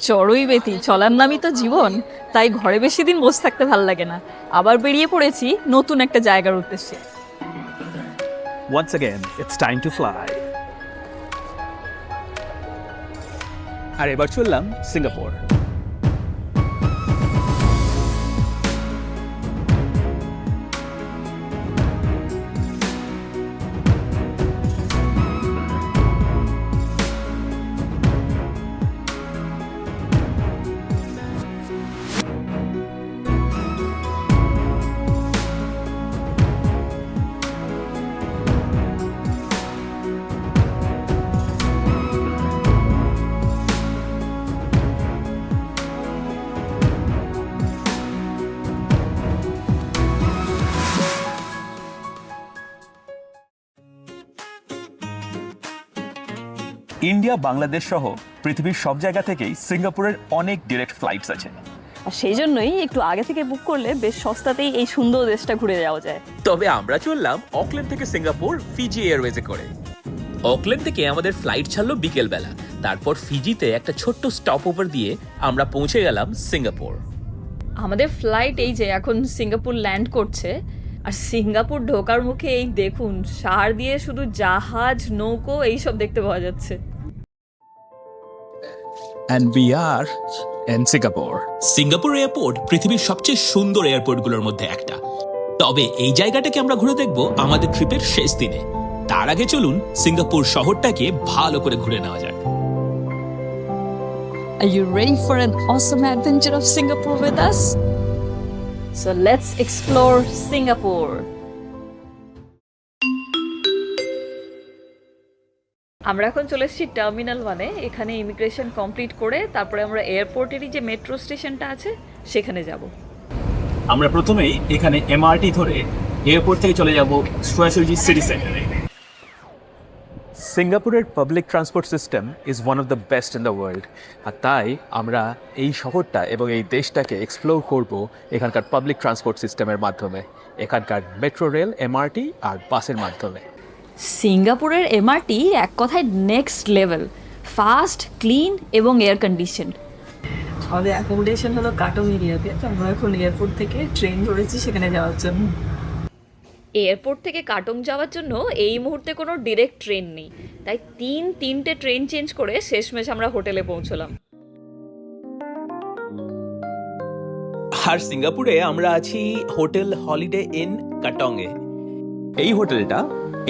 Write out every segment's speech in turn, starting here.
চড়ুই বেতি চলার নামই তো জীবন, তাই ঘরে বেশি দিন বসে থাকতে ভাল লাগে না। আবার বেরিয়ে পড়েছি নতুন একটা জায়গার উদ্দেশ্যে। Once again, it's time to fly. আর এবার চললাম সিঙ্গাপুর। ইন্ডিয়া, বাংলাদেশ সহ পৃথিবীর সব জায়গা থেকেই সিঙ্গাপুরের অনেক ডিরেক্ট ফ্লাইটস আছে। আর সেই জন্যই একটু আগে থেকে বুক করলে বেশ সস্তাতেই এই সুন্দর দেশটা ঘুরে যাওয়া যায়। তবে আমরা চললাম অকল্যান্ড থেকে সিঙ্গাপুর ফিজি এয়ারওয়েজে করে। অকল্যান্ড থেকে আমাদের ফ্লাইট ছাড়লো বিকেলবেলা, তারপর ফিজিতে একটা ছোট্ট স্টপ ওভার দিয়ে আমরা পৌঁছে গেলাম সিঙ্গাপুর। আমাদের ফ্লাইট এই যে এখন সিঙ্গাপুর ল্যান্ড করছে, আর সিঙ্গাপুর ঢোকার মুখে এই দেখুন সার দিয়ে শুধু জাহাজ, নৌকো এইসব দেখতে পাওয়া যাচ্ছে। And we are in Singapore. Singapore airport পৃথিবীর সবচেয়ে সুন্দর এয়ারপোর্টগুলোর মধ্যে একটা। তবে এই জায়গাটাকে আমরা ঘুরে দেখব আমাদের ট্রিপের শেষ দিনে। তার আগে চলুন সিঙ্গাপুর শহরটাকে ভালো করে ঘুরে নেওয়া যাক। Are you ready for an awesome adventure of Singapore with us? So let's explore Singapore. আমরা এখন চলে এসেছি টার্মিনাল 1-এ। এখানে ইমিগ্রেশন কমপ্লিট করে তারপরে আমরা এয়ারপোর্টেরই যে মেট্রো স্টেশনটা আছে সেখানে যাব। আমরা প্রথমেই এখানে এমআরটি ধরে এয়ারপোর্ট থেকে চলে যাব সোয়াসুজি সিটি সেন্টারে। সিঙ্গাপুরের public transport system is one of the best in the world. আর তাই আমরা এই শহরটা এবং এই দেশটাকে এক্সপ্লোর করব এখানকার পাবলিক ট্রান্সপোর্ট সিস্টেমের মাধ্যমে, এখানকার মেট্রো রেল, এমআরটি আর বাসের মাধ্যমে। সিঙ্গাপুরের এমআরটি এক কথায় নেক্সট লেভেল, ফাস্ট, ক্লিন এবং এয়ার কন্ডিশন। আমাদের অ্যাকোমোডেশন হলো কাটং এরিয়াতে, তো আমরা এখন এয়ারপোর্ট থেকে ট্রেন ধরেছি সেখানে যাওয়ার জন্য। এয়ারপোর্ট থেকে কাটং যাওয়ার জন্য এই মুহূর্তে কোনো ডিরেক্ট ট্রেন নেই, তাই তিনটে ট্রেন চেঞ্জ করে শেষমেশ আমরা হোটেলে পৌঁছলাম। আর সিঙ্গাপুরে আমরা আছি হোটেল হলিডে ইন কাটংয়ে। এই হোটেলটা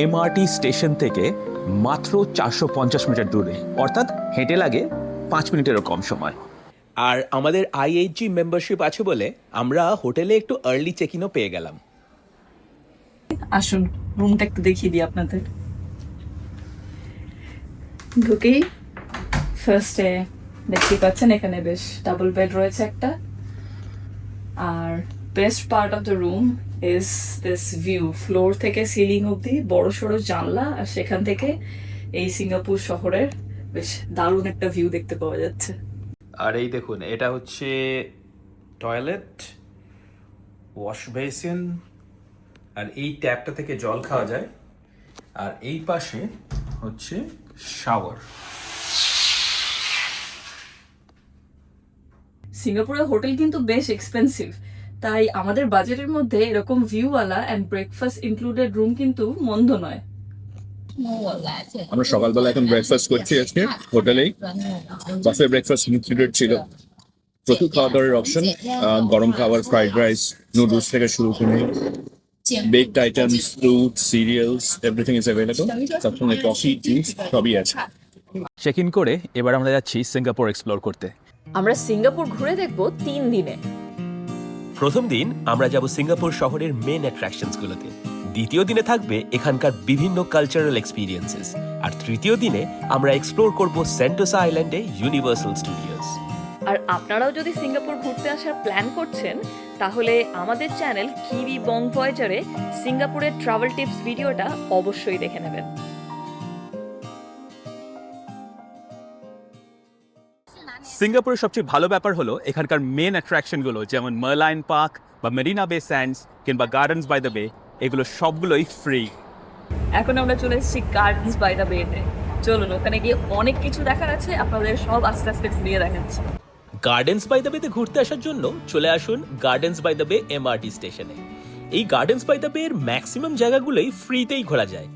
এমআরটি স্টেশন থেকে মাত্র 450 মিটার দূরে, অর্থাৎ হেঁটে লাগে 5 মিনিটেরও কম সময়। আর আমাদের আইএইচজি মেম্বারশিপ আছে বলে আমরা হোটেলে একটু আর্লি চেক ইনও পেয়ে গেলাম। আসুন রুমটা একটু দেখিয়ে দিই আপনাদের। ঢুকেই ফার্স্টে দেখতে পাচ্ছেন এখানে বেশ ডাবল বেড রয়েছে একটা, আর best part of the room is this view. Floor থেকে সিলিং অবধি বড় সড়ো জানলা, আর সেখান থেকে এই সিঙ্গাপুর শহরের বেশ দারুণ একটা ভিউ দেখতে পাওয়া যাচ্ছে। আর এই দেখুন, এটা হচ্ছে টয়লেট, ওয়াশ বেসিন, আর এই ট্যাপটা থেকে জল খাওয়া যায়। আর এই পাশে হচ্ছে শাওয়ার। সিঙ্গাপুরের হোটেল কিন্তু বেশ এক্সপেন্সিভ, তাই আমাদের বাজেটের মধ্যে এরকম ভিউওয়ালা অ্যান্ড ব্রেকফাস্ট ইনক্লুডেড রুম কিন্তু মন্দ নয়। আমরা সকালবেলা এখন ব্রেকফাস্ট করছি আজকে হোটেলেই। বাফে ব্রেকফাস্ট ইনক্লুডেড ছিল, প্রচুর খাওয়া দাওয়ার অপশন, গরম খাবার, ফ্রাইড রাইস, নুডলস থেকে শুরু করে baked items, fruit, serials, everything is available. তার সঙ্গে কফি, জুস সবই আছে। চেক ইন করে এবার আমরা যাচ্ছি সিঙ্গাপুর এক্সপ্লোর করতে। আমরা সিঙ্গাপুর ঘুরে দেখব 3 দিনে। প্রথম দিন আমরা যাব সিঙ্গাপুর শহরের মেন অ্যাট্রাকশনসগুলোতে, দ্বিতীয় দিনে থাকবে এখানকার বিভিন্ন কালচারাল এক্সপিরিয়েন্সেস, আর তৃতীয় দিনে আমরা এক্সপ্লোর করব সেন্টোসা আইল্যান্ডে ইউনিভার্সাল স্টুডিওস। আর আপনারাও যদি সিঙ্গাপুর ঘুরতে আসার প্ল্যান করছেন তাহলে আমাদের চ্যানেল কিউই বং ভয়েজারে সিঙ্গাপুরের ট্রাভেল টিপস ভিডিওটা অবশ্যই দেখে নেবেন। সিঙ্গাপুরের সবচেয়ে ভালো ব্যাপার হলো এখানকার মেন অ্যাট্রাকশনগুলো, যেমন মার্লাইন পার্ক বা মেরিনা বে স্যান্ডস কিংবা গার্ডেন্স বাই দ্য বে, এগুলো সবগুলোই ফ্রি। এখন আমরা চলে এসেছি গার্ডেন্স বাই দ্য বেতে। চলুন ওখানে গিয়ে অনেক কিছু দেখার আছে, আপনাদের সব আস্তে আস্তে ঘুরিয়ে দেখাচ্ছি। গার্ডেন্স বাই দ্য বেতে ঘুরতে আসার জন্য চলে আসুন গার্ডেন্স বাই দ্য বে এমআরটি স্টেশনে। এই গার্ডেন্স বাই দ্য বে এর ম্যাক্সিমাম জায়গাগুলোই ফ্রিতেই ঘোরা যায়,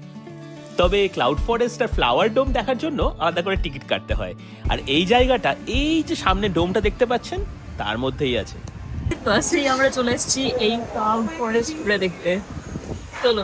তবে ক্লাউড ফরেস্ট আর ফ্লাওয়ার ডোম দেখার জন্য আলাদা করে টিকিট কাটতে হয়। আর এই জায়গাটা, এই যে সামনে ডোমটা দেখতে পাচ্ছেন, তার মধ্যেই আছে। ফার্স্টেই আমরা চলে এসেছি এই ক্লাউড ফরেস্ট ঘুরে দেখতে। চলো।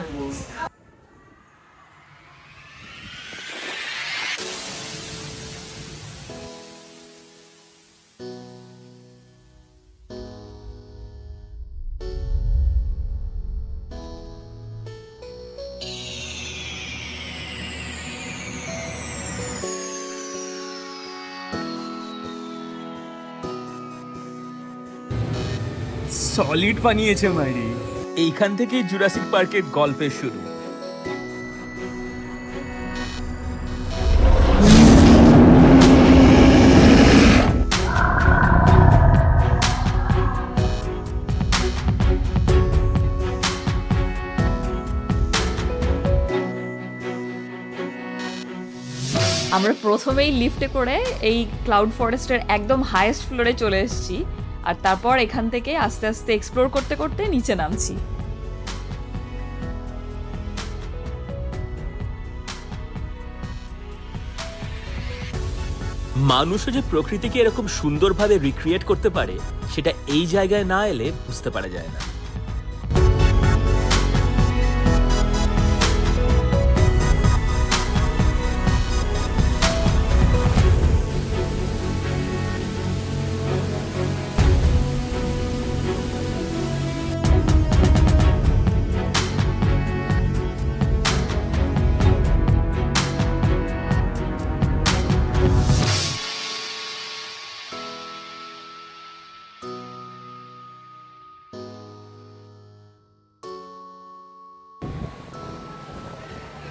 সলিড বানিয়েছে মাইরি। এইখান থেকেই জুরাসিক পার্কের গল্পের শুরু। আমরা প্রথমেই লিফটে করে এই ক্লাউড ফরেস্টের একদম হাইয়েস্ট ফ্লোরে চলে এসেছি, আর তারপর এখান থেকে আস্তে আস্তে এক্সপ্লোর করতে করতে নিচে নামছি। মানুষও যে প্রকৃতিকে এরকম সুন্দরভাবে রিক্রিয়েট করতে পারে, সেটা এই জায়গায় না এলে বুঝতে পারা যায় না।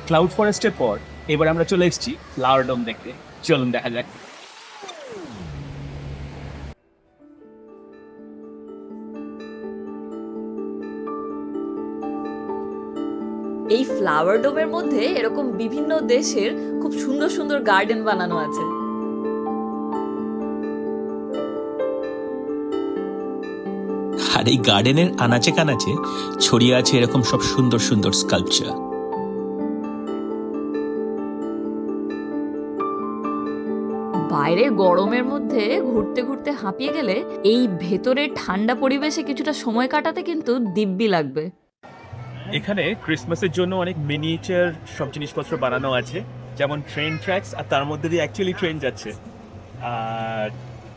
ক্লাউড ফরেস্টের পর এবার আমরা চলে এসেছি ফ্লাওয়ার ডোম দেখতে। চলুন দেখা যাক। এই ফ্লাওয়ার ডোমের মধ্যে এরকম বিভিন্ন দেশের খুব সুন্দর সুন্দর গার্ডেন বানানো আছে। আর এই গার্ডেনের আনাচে কানাচে ছড়িয়ে আছে এরকম সব সুন্দর সুন্দর স্কাল্পচার। বাইরে গরমের মধ্যে ঘুরতে ঘুরতে হাঁপিয়ে গেলে এই ভেতরের ঠান্ডা পরিবেশে কিছুটা সময় কাটাতে কিন্তু দিব্যি লাগবে। এখানে ক্রিসমাসের জন্য অনেক মিনিয়েচার সব জিনিসপত্র বানানো আছে, যেমন ট্রেন ট্র্যাকস, আর তার মধ্যে দিয়ে অ্যাকচুয়ালি ট্রেন যাচ্ছে। আর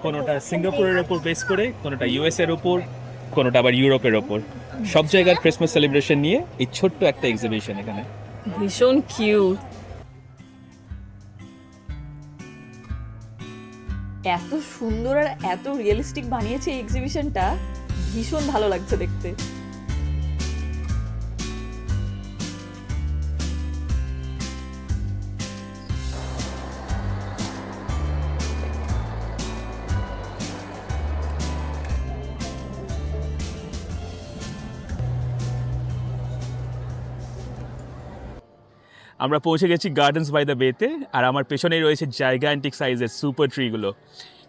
কোনোটা সিঙ্গাপুরের ওপর বেস করে, কোনোটা ইউএস এর ওপর, কোনোটা আবার ইউরোপের ওপর। সব জায়গার ক্রিসমাস সেলিব্রেশন নিয়ে এই ছোট্ট একটা এক্সিবিশন এখানে। ভীষণ কিউট। এত সুন্দর আর এত রিয়েলিস্টিক বানিয়েছে এই এক্সিবিশনটা, ভীষণ ভালো লাগছে দেখতে। আমরা পৌঁছে গেছি গার্ডেন্স বাই দ্য বেতে, আর আমার পেছনেই রয়েছে জাইগান্টিক সাইজের সুপার ট্রিগুলো।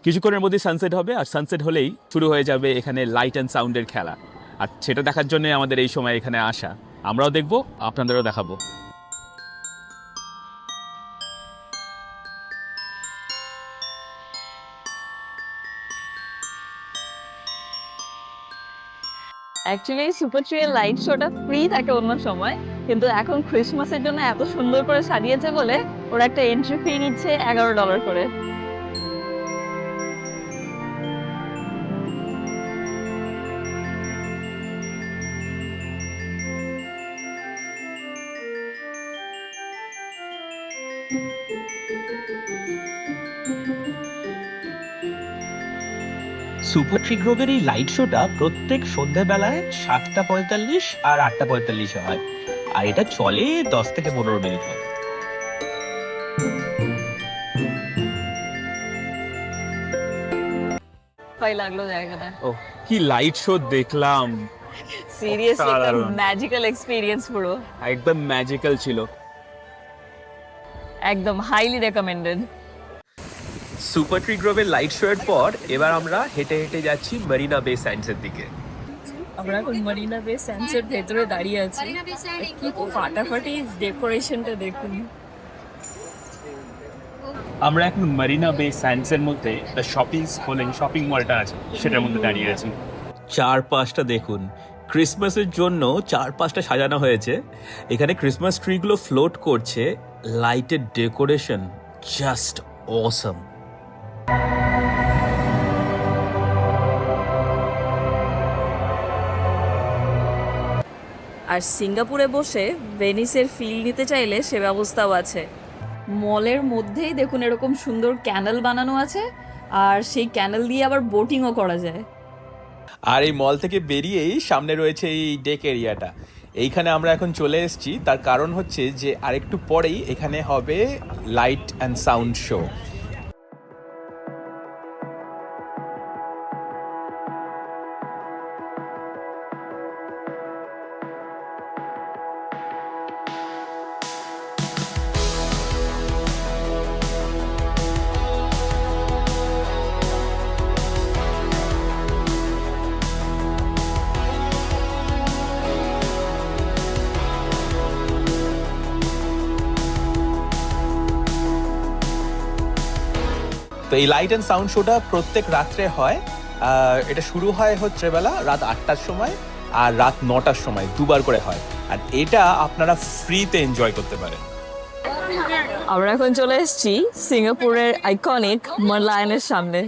কিছুক্ষণের মধ্যে সানসেট হবে, আর সানসেট হলেই শুরু হয়ে যাবে এখানে লাইট অ্যান্ড সাউন্ডের খেলা। আর সেটা দেখার জন্য আমাদের এই সময় এখানে আসা। আমরাও দেখবো, আপনাদেরও দেখাবো। অ্যাকচুয়ালি সুপার ট্রি এর লাইট শোটা ফ্রি থাকে অন্য সময়, কিন্তু এখন ক্রিসমাসের জন্য এত সুন্দর করে সাজিয়েছে বলে ওরা একটা এন্ট্রি ফি নিচ্ছে $11 করে। সুপার ট্রি গ্রোভের এই লাইট শোটা প্রত্যেক সন্ধ্যাবেলায় 7:45 আর 8:45 হয়, আর এটা চলে 10 থেকে 15 মিনিট হয়। ভাই লাগলো জায়গাটা। ও কি লাইট শো দেখলাম, সিরিয়াসলি একটা অসাধারণ। ম্যাজিক্যাল এক্সপিরিয়েন্স পুরো। একদম ম্যাজিক্যাল ছিল। একদম হাইলি রেকমেন্ডেড। সুপার ট্রি গ্রোভের লাইট শো এর পর এবার আমরা হেঁটে হেঁটে যাচ্ছি মেরিনা বে স্যান্ডসের দিকে। আমরা এখন মারিনা বে স্যান্ডসের ভেতরে দাঁড়িয়ে আছি। কি ফাটাফাটি ডেকোরেশনটা দেখুন। আমরা এখন মারিনা বে স্যান্ডসের মধ্যে দ্য শপিং মলটা আছে সেটার মধ্যে দাঁড়িয়ে আছি। চারপাশটা দেখুন, ক্রিসমাসের জন্য চারপাশটা সাজানো হয়েছে। এখানে ক্রিসমাস ট্রিগুলো ফ্লোট করছে, লাইটের ডেকোরেশন জাস্ট অসম। আর সিঙ্গাপুরে বসে ভেনিসের ফিল নিতে চাইলে সে ব্যবস্থাও আছে। মলের মধ্যেই দেখুন এরকম সুন্দর ক্যানেল বানানো আছে, আর সেই ক্যানেল দিয়ে আবার বোটিংও করা যায়। আর এই মল থেকে বেরিয়েই সামনে রয়েছে এই ডেক এরিয়াটা। এইখানে আমরা এখন চলে এসেছি, তার কারণ হচ্ছে যে আরেকটু পরেই এখানে হবে লাইট অ্যান্ড সাউন্ড শো। তো এই লাইট অ্যান্ড সাউন্ড শোটা প্রত্যেক রাত্রে হয়। এটা শুরু হয় বেলা রাত 8টার সময় আর রাত 9টার সময়, দুবার করে হয়। আর এটা আপনারা ফ্রিতে এনজয় করতে পারেন। আমরা এখন চলে এসেছি সিঙ্গাপুরের আইকনিক মারলায়নের সামনে।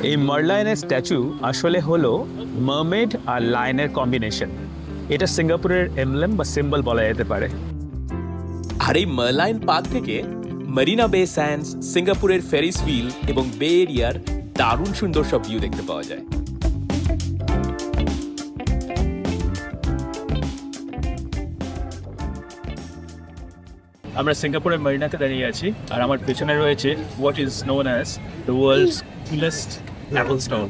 এই মারলায়নের স্ট্যাচু আসলে হলো মারমেড আর লায়নের কম্বিনেশন। এটা সিঙ্গাপুরের এমব্লেম বা সিম্বল বলা যেতে পারে। আর এই মারলাইন পার্ক থেকে মারিনা বে স্যান্ডস, সিঙ্গাপুরের ফেরিস হুইল এবং বে এরিয়ার দারুণ সুন্দর সব ভিউ দেখতে পাওয়া যায়। আমরা সিঙ্গাপুরের মারিনাতে দাঁড়িয়ে আছি, আর আমার পেছনে রয়েছে what is known as the world's coolest Apple store.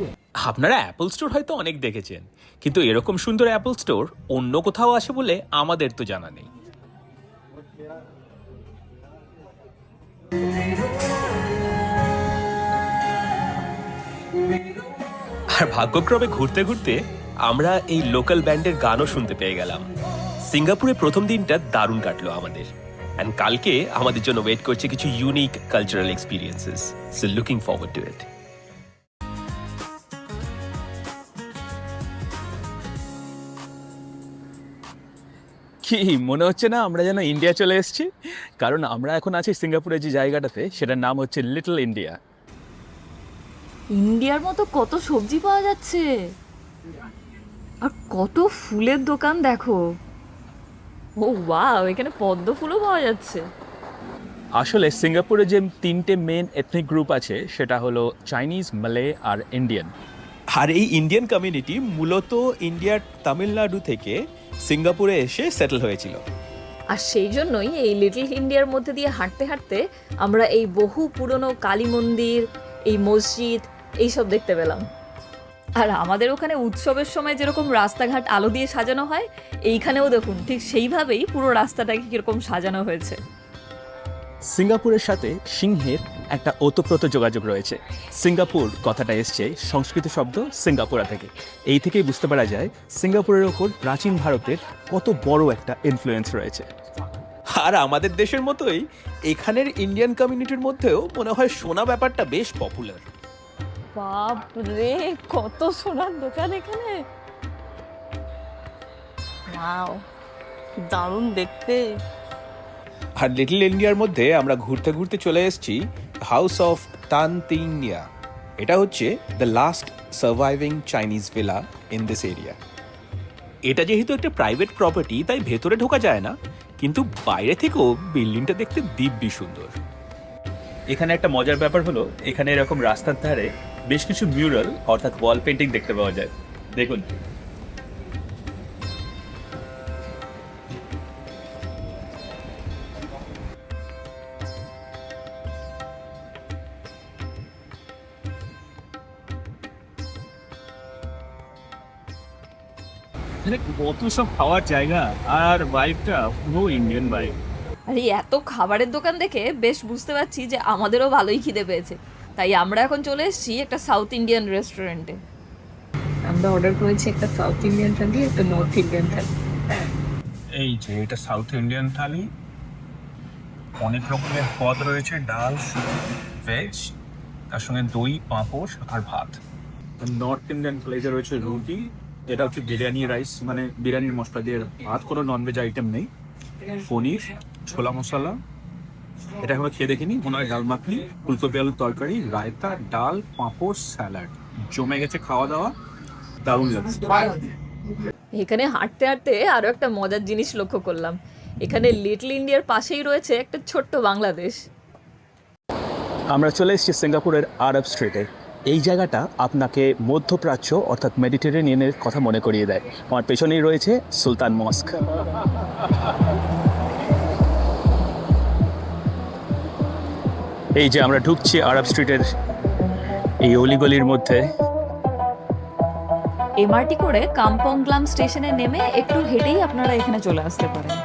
আপনারা অ্যাপল স্টোর হয়তো অনেক দেখেছেন, কিন্তু এরকম সুন্দর অ্যাপল স্টোর অন্য কোথাও আছে বলে আমাদের তো জানা নেই। আর ভাগ্যক্রমে ঘুরতে ঘুরতে আমরা এই লোকাল ব্যান্ডের গানও শুনতে পেয়ে গেলাম। সিঙ্গাপুরে প্রথম দিনটা দারুণ কাটলো আমাদের। অ্যান্ড কালকে আমাদের জন্য ওয়েট করছে কিছু unique cultural experiences. So looking forward to it. কি মনে হচ্ছে না আমরা যেন ইন্ডিয়া চলে এসেছি? কারণ আমরা এখন আছি সিঙ্গাপুরের যে জায়গাটাতে, সেটার নাম হচ্ছে লিটল ইন্ডিয়া। ইন্ডিয়ার মতো কত সবজি পাওয়া যাচ্ছে, আর কত ফুলের দোকান দেখো। ও ওয়াও, এখানে পদ্ম ফুলও পাওয়া যাচ্ছে। আসলে সিঙ্গাপুরে যে তিনটে মেন এথনিক গ্রুপ আছে সেটা হলো চাইনিজ, মালে আর ইন্ডিয়ান। আর এই ইন্ডিয়ান কমিউনিটি মূলত ইন্ডিয়ার তামিলনাড়ু থেকে সিঙ্গাপুরে এসে সেটেল হয়েছিল। আর সেই জন্যই এই লিটল ইন্ডিয়ার মধ্যে দিয়ে হাঁটতে হাঁটতে আমরা এই বহু পুরনো কালী মন্দির, এই মসজিদ এইসব দেখতে পেলাম। আর আমাদের ওখানে উৎসবের সময় যেরকম রাস্তাঘাট আলো দিয়ে সাজানো হয়, এইখানেও দেখুন ঠিক সেইভাবেই পুরো রাস্তাটাকে কীরকম সাজানো হয়েছে। সিঙ্গাপুরের সাথে সিংহের একটা ওতপ্রোত যোগাযোগ রয়েছে। সিঙ্গাপুর কথাটা এসছে সংস্কৃত শব্দ সিঙ্গাপুরা থেকে। এই থেকেই বুঝতে পারা যায় সিঙ্গাপুরের ওপর প্রাচীন ভারতের কত বড় একটা ইনফ্লুয়েন্স রয়েছে। আর আমাদের দেশের মতোই এখানের ইন্ডিয়ান কমিউনিটির মধ্যেও মনে হয় সোনা ব্যাপারটা বেশ পপুলার। বাপ রে, কত সোনার দোকান এখানে! ওয়াও, দারুণ দেখতে। আর লিটল ইন্ডিয়ার মধ্যে আমরা ঘুরতে ঘুরতে চলে এসেছি হাউস অফ তান তিং নিয়া। এটা হচ্ছে the last surviving Chinese villa in this area. এটা যেহেতু একটা প্রাইভেট প্রপার্টি, তাই ভেতরে ঢোকা যায় না, কিন্তু বাইরে থেকেও বিল্ডিংটা দেখতে দিব্যি সুন্দর। এখানে একটা মজার ব্যাপার হলো, এখানে এরকম রাস্তার ধারে বেশ কিছু মিউরাল অর্থাৎ ওয়াল পেন্টিং দেখতে পাওয়া যায়। দেখুন, মানে কত সব খাওয়ার জায়গা আর ভাইবটা পুরো ইন্ডিয়ান ভাইব। আর এই এত খাবারের দোকান দেখে বেশ বুঝতে পারছি যে আমাদেরও ভালোই খিদে পেয়েছে, তাই আমরা এখন চলে এসেছি একটা সাউথ ইন্ডিয়ান রেস্টুরেন্টে। আমরা অর্ডার করেছি একটা সাউথ ইন্ডিয়ান থালি, একটা নর্থ ইন্ডিয়ান থালি। এই যে এটা সাউথ ইন্ডিয়ান থালি, অনেক রকমের পদ রয়েছে, ডাল, ভেজ, তার সঙ্গে দই, পাঁপড় আর ভাত। নর্থ ইন্ডিয়ান প্লেটে রয়েছে রুটি, এটা হচ্ছে বিরিয়ানি রাইস, মানে বিরিয়ানির মশলা দিয়ে ভাত, কোনো ননভেজ আইটেম নেই, পনির, ছোলা মশলা, এটা আমরা খেয়ে দেখিনি, মনে হয় ডাল মাখনি, ফুলকপি আলুর তরকারি, রায়তা, ডাল, পাঁপড়, স্যালাড, জমে গেছে খাওয়া দাওয়া, দারুণ লাগছে। এখানে হাঁটতে হাঁটতে আরও একটা মজার জিনিস লক্ষ্য করলাম, এখানে লিটল ইন্ডিয়ার পাশেই রয়েছে একটা ছোট্ট বাংলাদেশ। আমরা চলে এসেছি সিঙ্গাপুরের আরব স্ট্রিটে। এই জায়গাটা আপনাকে মধ্যপ্রাচ্য অর্থাৎ মেডিটেরেনিয়ানের কথা মনে করিয়ে দেয়। আমার পেছনেই রয়েছে সুলতান মস্ক। এই যে আমরা ঢুকছি আরব স্ট্রিটের এই অলিগলির মধ্যে। এমআরটি করে কাম্পং গ্লাম স্টেশনে নেমে একটু হেঁটেই আপনারা এখানে চলে আসতে পারেন।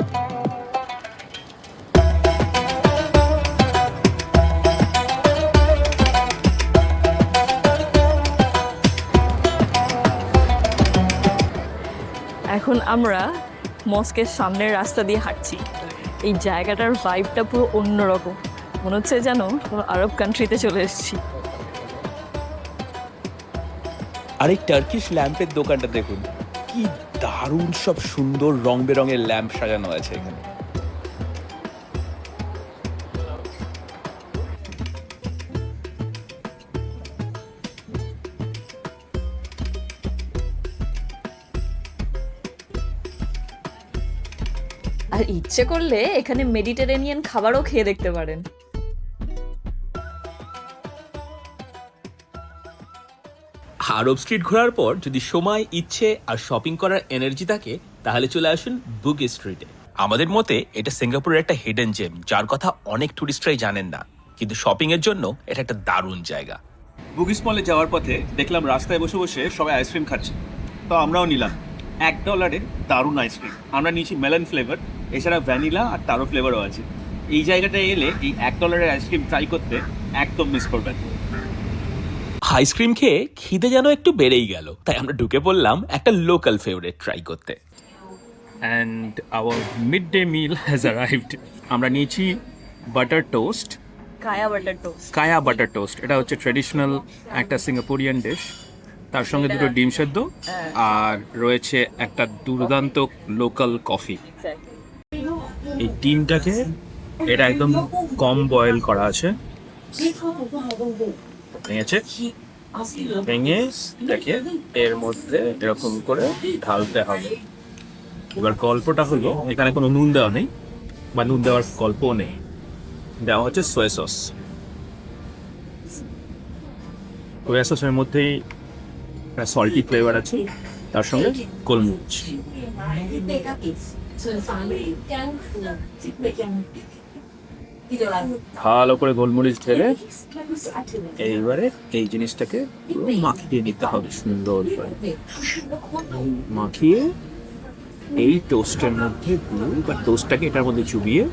এখন আমরা মস্কের সামনের রাস্তা দিয়ে হাঁটছি। এই জায়গাটার ভাইবটা পুরো অন্যরকম, মনে হচ্ছে যেন কোনো আরব কান্ট্রিতে চলে এসেছি। আর এই টার্কিশ ল্যাম্পের দোকানটা দেখুন, কি দারুণ সব সুন্দর রং বেরঙের ল্যাম্প সাজানো আছে এখানে। আর ইচ্ছে করলে এখানে মেডিটেরেনিয়ান খাবারও খেয়ে দেখতে পারেন। আরব স্ট্রিট ঘোরার পর যদি সময়, ইচ্ছে আর শপিং করার এনার্জি থাকে, তাহলে চলে আসুন বুগি স্ট্রিটে। আমাদের মতে এটা সিঙ্গাপুরের একটা হিডেন জেম, যার কথা অনেক টুরিস্টরাই জানেন না, কিন্তু শপিং এর জন্য এটা একটা দারুণ জায়গা। বুগিস মলে যাওয়ার পথে দেখলাম রাস্তায় বসে বসে সবাই আইসক্রিম খাচ্ছে, তো আমরাও নিলাম $1 দারুণ আইসক্রিম। আমরা নিয়েছি মেলন ফ্লেভার, এছাড়া ভ্যানিলা আর তারো ফ্লেভারও আছে। এই জায়গাটায় এলে এই $1 আইসক্রিম ট্রাই করতে একদম মিস করবেন। আইসক্রিম খেয়ে খিদে যেন একটু বেড়েই গেল, তাই আমরা ঢুকে পড়লাম একটা লোকাল ফেভারিট ট্রাই করতে। And our mid day meal has arrived. আমরা নিয়েছি বাটার টোস্ট, কায়া বাটার টোস্ট। কায়া বাটার টোস্ট। এটা হচ্ছে ট্রেডিশনাল একটা সিঙ্গাপুরিয়ান ডিশ, তার সঙ্গে দুটো ডিম সেদ্ধ আর রয়েছে একটা দুর্দান্ত লোকাল কফি। এই ডিমটাকে এটা একদম কম বয়েল করা আছে, ভেঙেছে, ভেঙে দেখে এর মধ্যে এরকম করে ঢালতে হবে। এবার গল্পটা হলো এখানে কোনো নুন দেওয়া নেই, বা নুন দেওয়ার গল্পও নেই, দেওয়া হচ্ছে সোয়া সস। সোয়া সসের মধ্যেই সল্টি ফ্লেভার আছে, তার সঙ্গে গোলমরিচ। ভালো করে গোলমরিচ ঢেলে এইবারে এই জিনিসটাকে পুরো মাখিয়ে নিতে হবে সুন্দর করে। মাখিয়ে এই টোস্টের মধ্যে দিয়ে বা টোস্টটাকে এটার মধ্যে চুবিয়ে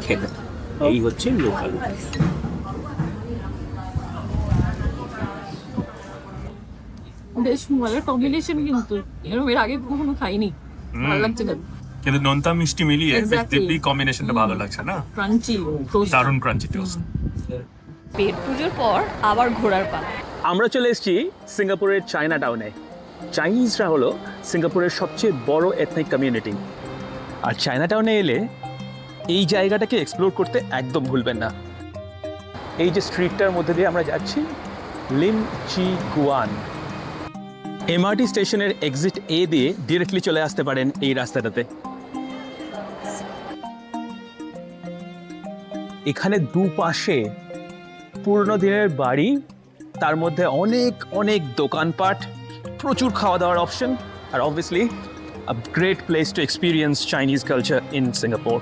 খেতে, এই হচ্ছে লোকাল। বেশ মজার কম্বিনেশন, কিন্তু এরকম এর আগে কখনো খাইনি, ভালো লাগছে। কিন্তু নোনতা মিষ্টি মিলিয়ে Exactly. দিব্যি কম্বিনেশনটা ভালো লাগছে না? ক্রাঞ্চি দারুণ ক্রাঞ্চি টোস্ট। পেট পুজোর পর আবার ঘোরার পালা। আমরা চলে এসেছি সিঙ্গাপুরের চায়না টাউনে। চাইনিজরা হলো সিঙ্গাপুরের সবচেয়ে বড় এথনিক কমিউনিটি। আর চায়না টাউনে এলে এই জায়গাটাকে এক্সপ্লোর করতে একদম ভুলবেন না। এই যে স্ট্রিটটার মধ্যে দিয়ে আমরা যাচ্ছি, লিম চি গুয়ান। এমআরটি স্টেশনের এক্সিট এ দিয়ে ডিরেক্টলি চলে আসতে পারেন এই রাস্তাটাতে। এখানে দুপাশে পুরনো দিনের বাড়ি, তার মধ্যে অনেক অনেক দোকানপাট, প্রচুর খাওয়া দাওয়ার অপশন, আর obviously a great place to experience Chinese culture in Singapore.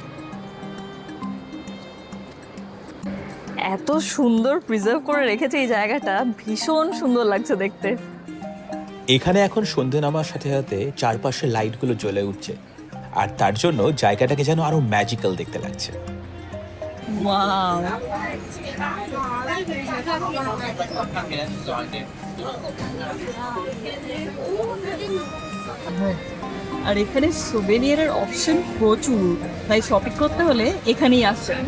এত সুন্দর প্রিজার্ভ করে রেখেছে এই জায়গাটা, ভীষণ সুন্দর লাগছে দেখতে। এখানে এখন সন্ধে নামার সাথে সাথে চারপাশে লাইটগুলো জ্বলে উঠছে, আর তার জন্য জায়গাটাকে যেন আরো ম্যাজিক্যাল দেখতে লাগছে। আর এখানে সুভেনিয়ারের অপশন প্রচুর, তাই শপিং করতে হলে এখানেই আসছেন।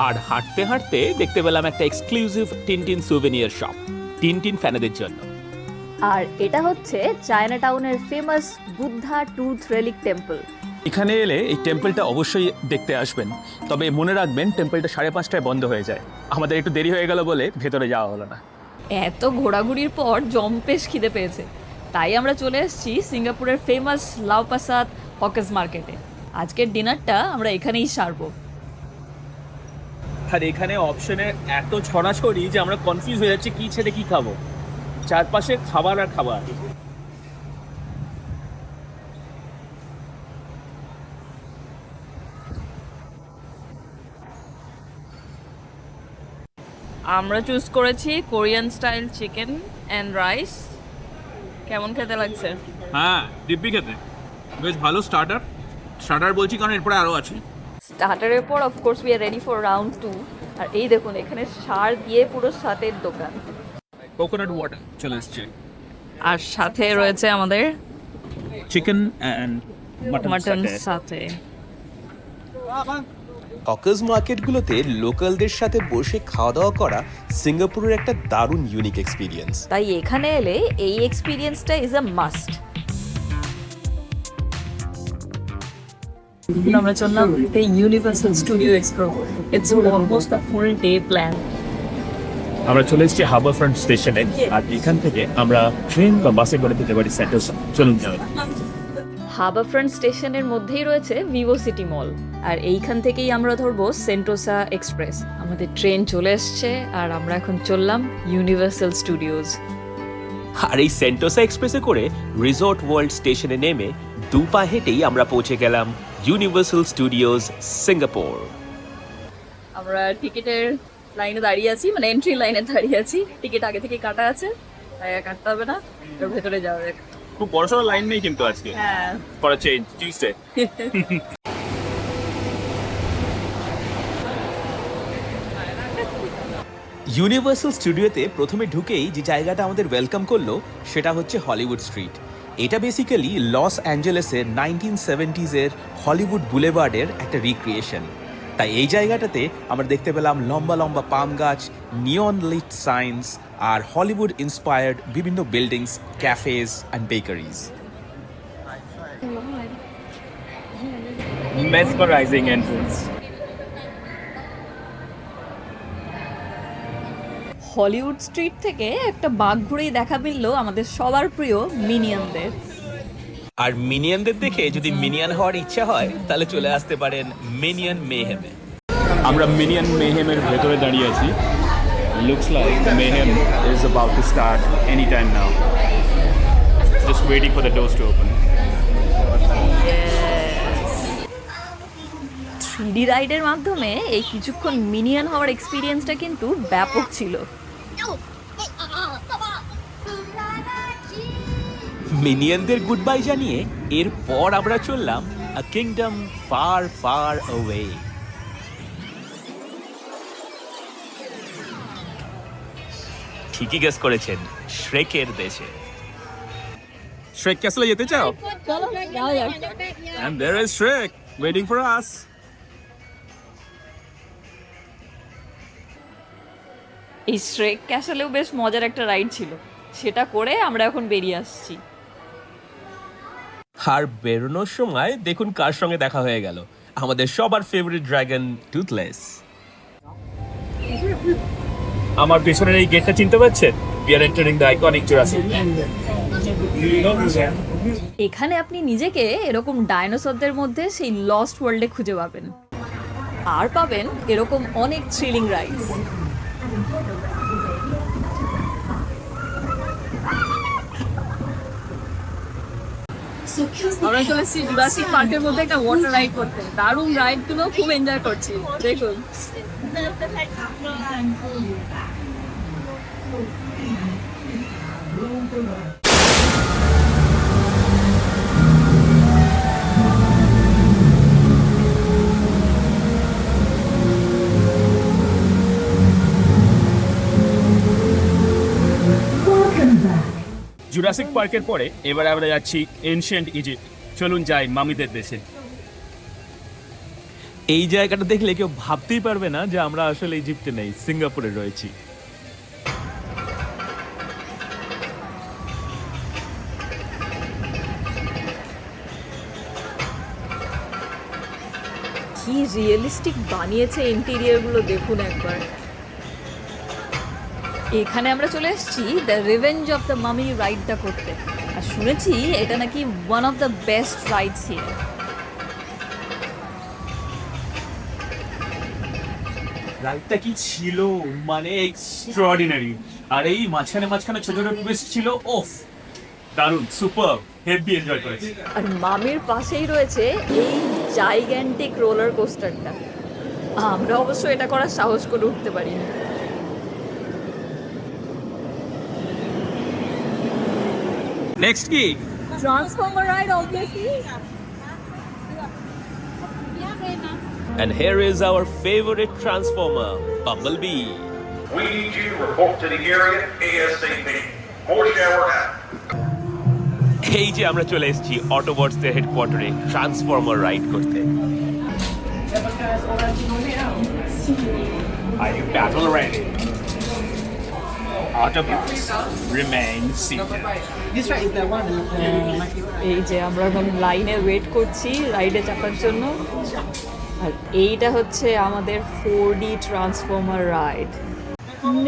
আর হাঁটতে হাঁটতে দেখতে পেলাম একটা exclusive Tintin souvenir shop, Tintin ফ্যানেদের জন্য। আর এটা হচ্ছে চায়না টাউনের famous Buddha tooth relic temple. এখানে এলে এই টেম্পলটা অবশ্যই দেখতে আসবেন, তবে মনে রাখবেন টেম্পলটা 5:30টায় বন্ধ হয়ে যায়। আমাদের একটু দেরি হয়ে গেল বলে ভেতরে যাওয়া হলো না। এত ঘোরাঘুরির পর জম্পেশ খিদে পেয়েছে, তাই আমরা চলে এসেছি সিঙ্গাপুরের ফেমাস লাও পাসাদ হকার্স মার্কেটে। আজকের ডিনারটা আমরা এখানেই সারবো। আর এখানে অপশনের এত ছড়াছড়ি যে আমরা কনফিউজ হয়ে যাচ্ছি কি ছেড়ে কি খাবো। চারপাশে খাবার আর খাবার। আমরা চুজ করেছি Korean style chicken and rice. কেমন খেতে লাগছে? হ্যাঁ, দিব্যি খেতে বেশ ভালো। স্টার্টার বলছি কারণ এরপরে আরও আছে। স্টার্টারের পর of course we are ready for round 2। আর এই দেখুন এখানে সার দিয়ে পুরো সাতের দোকান। কোকোনাট ওয়াটার চলে এসছে, আর সাথে রয়েছে আমাদের চিকেন অ্যান্ড মাটন সাথে। হকার্স মার্কেটগুলোতে লোকালদের সাথে বসে খাওয়া দাওয়া করা সিঙ্গাপুরের একটা দারুণ ইউনিক এক্সপিরিয়েন্স। তাই এখানে এলে এই এক্সপিরিয়েন্সটা ইজ আ মাস্ট। আমরা চললাম universal studio explore. It's almost a full day plan. আমরা চলে এসেছি হারবার ফ্রন্ট স্টেশনে, আর এখান থেকে আমরা ট্রেন বা বাসে করে যেতে পারি সেন্টোসা। চলুন যাই। হারবার ফ্রন্ট স্টেশনের মধ্যেই রয়েছে ভিভো সিটি মল, আর এইখান থেকেই আমরা ধরবো সেন্টোসা এক্সপ্রেস। আমাদের ট্রেন চলে এসছে আর আমরা এখন চললাম ইউনিভার্সাল স্টুডিওজ। আর এই সেন্টোসা এক্সপ্রেসে করে রিসর্ট ওয়ার্ল্ড স্টেশনে নেমে 2 পা হেঁটেই আমরা পৌঁছে গেলাম ইউনিভার্সাল স্টুডিওজ সিঙ্গাপুর। আমরা টিকিটের লাইনে দাঁড়িয়ে আছি, মানে এন্ট্রি লাইনে দাঁড়িয়ে আছি। টিকিট আগে থেকে কাটা আছে, তাই আর কাটতে হবে না। এর ভেতরে যাওয়া যাক। খুব বড়সড় লাইন নেই কিন্তু আজকে হ্যাঁ, for a change Tuesday. Universal স্টুডিওতে প্রথমে ঢুকেই যে জায়গাটা আমাদের ওয়েলকাম করলো সেটা হচ্ছে হলিউড স্ট্রিট। এটা বেসিক্যালি লস অ্যাঞ্জেলেসের 1970s-এর হলিউড বুলেভার্ডের একটা রিক্রিয়েশন। তাই এই জায়গাটাতে আমরা দেখতে পেলাম লম্বা লম্বা পাম গাছ, নিয়ন লিট সাইন্স, আর হলিউড ইন্সপায়ার্ড বিভিন্ন buildings, ক্যাফেজ and bakeries. Mesmerising entrance. Hollywood street থেকে একটা বাঘ ঘুরেই দেখা মিলল আমাদের সবার প্রিয় মিনিয়নদের। আর মিনিয়নদের দেখে যদি মিনিয়ন হওয়ার ইচ্ছা হয় তাহলে চলে আসতে পারেন মিনিয়ন মেহেমে। আমরা মিনিয়ন মেহেমের ভেতরে দাঁড়িয়ে আছি। Looks like Mayhem is about to start any time now. Just waiting for the doors to open. 3D রাইডের মাধ্যমে এই কিছুক্ষণ মিনিয়ন হওয়ার এক্সপিরিয়েন্সটা কিন্তু ব্যাপক ছিল। মিনিয়নদের গুড বাই জানিয়ে এরপর আমরা চললাম আ কিংডম ফার ফার অ্যাওয়ে। ঠিকই গেস করেছেন, শ্রেকের দেশে। শ্রেক ক্যাসেলে যেতে চাও? And there is Shrek waiting for us. এই শ্রেক ক্যাসেলেও বেশ মজার একটা রাইড ছিল, সেটা করে আমরা এখন বেরিয়ে আসছি। আর বেরোনোর সময় দেখুন কার সঙ্গে দেখা হয়ে গেল, আমাদের সবার ফেভারিট ড্রাগন টুথলেস। আমার পেছনের এই গেটটা চিনতে পারছেন? We are entering the iconic Jurassic Park. এখানে আপনি নিজেকে এরকম ডাইনোসরদের মধ্যে সেই লস্ট ওয়ার্ল্ডে খুঁজে পাবেন, আর পাবেন এরকম অনেক থ্রিলিং রাইডস। আমরা চলে এসেছি জুরাসিক পার্কের মধ্যে একটা ওয়াটার রাইড করতে। দারুণ রাইড, গুলো খুব এনজয় করছি। দেখুন জুরাসিক পার্কের পরে এবার আমরা যাচ্ছি এনশিয়েন্ট ইজিপ্ট। চলুন যাই মামিদের দেশে। এই জায়গাটা দেখলে কেউ ভাবতেই পারবে না যে আমরা আসলে ইজিপ্টে নেই, সিঙ্গাপুরে রয়েছি। কি রিয়েলিস্টিক বানিয়েছে ইন্টেরিয়রগুলো, দেখুন একবার। এখানে আমরা চলে এসেছি দ্য রিভেঞ্জ অফ দ্য মামি রাইডটা করতে, আর শুনেছি এটা নাকি one of the best rides here. রাইডটা কি ছিল, মানে এক্সট্রাঅর্ডিনারি। আর এই মাঝখানে মাঝখানে ছোট ছোট টুইস্ট ছিল, ওফ দারুণ, সুপার, হেভি এনজয় করেছি। আর মামির পাশেই রয়েছে এই জাইগ্যান্টিক রোলার কোস্টারটা। আমরা অবশ্য এটা করার সাহস করে উঠতে পারিনি। নেক্সট কি? Transformer ride obviously. And here is our favorite transformer, Bumblebee. We need you to report to the area ASAP. More shower now. এই যে আমরা চলে এসেছি অটোবটসের হেডকোয়ার্টারে ট্রান্সফর্মার রাইড করতে। Are you battle ready? Autobots remain seated. এই যে আমরা এখন লাইনে ওয়েট করছি রাইডে চাপার জন্য। আর এইটা হচ্ছে আমাদের 4D transformer ride.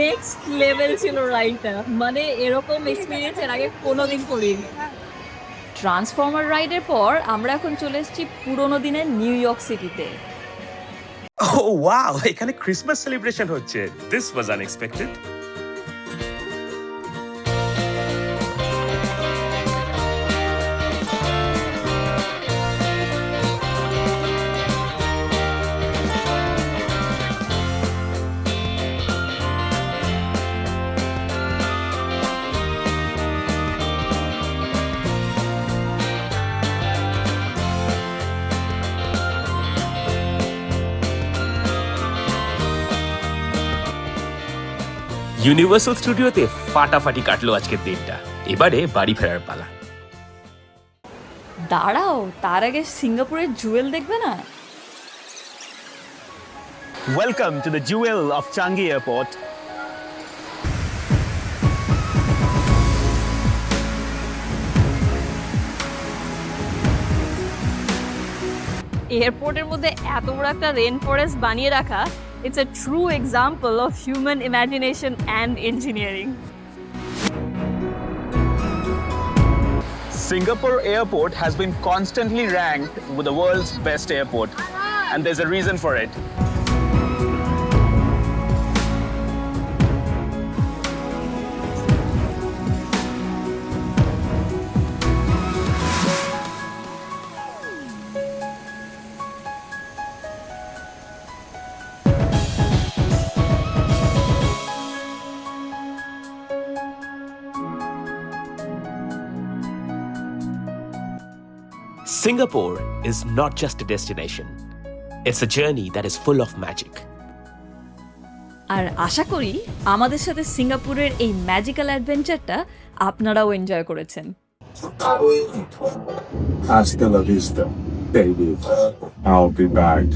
Next level ছিল রাইডটা, মানে এরকম এক্সপিরিয়েন্স এর আগে কোনোদিন করিনি। ট্রান্সফর্মার রাইডের পর আমরা এখন চলে এসেছি পুরোনো দিনের নিউ ইয়র্ক সিটিতে। ও ওয়াও, এখানে ক্রিসমাস সেলিব্রেশন হচ্ছে। This was unexpected. ইউনিভার্সাল স্টুডিওতে ফাটাফাটি কাটলো আজকের দিনটা। এবারে বাড়ি ফেরার পালা। দাঁড়াও, তার আগে সিঙ্গাপুরের জুয়েল দেখবে না? Welcome to the jewel of Changi Airport. এয়ারপোর্টের মধ্যে এত বড় একটা রেন ফরেস্ট বানিয়ে রাখা, it's a true example of human imagination and engineering. Singapore Airport has been constantly ranked with the world's best airport, and there's a reason for it. Singapore is not just a destination. It's a journey that is full of magic. আর আশা করি আমাদের সাথে সিঙ্গাপুরের এই magical অ্যাডভেঞ্চারটা আপনারাও enjoy করেছেন। Hasta la vista, baby. I'll be back.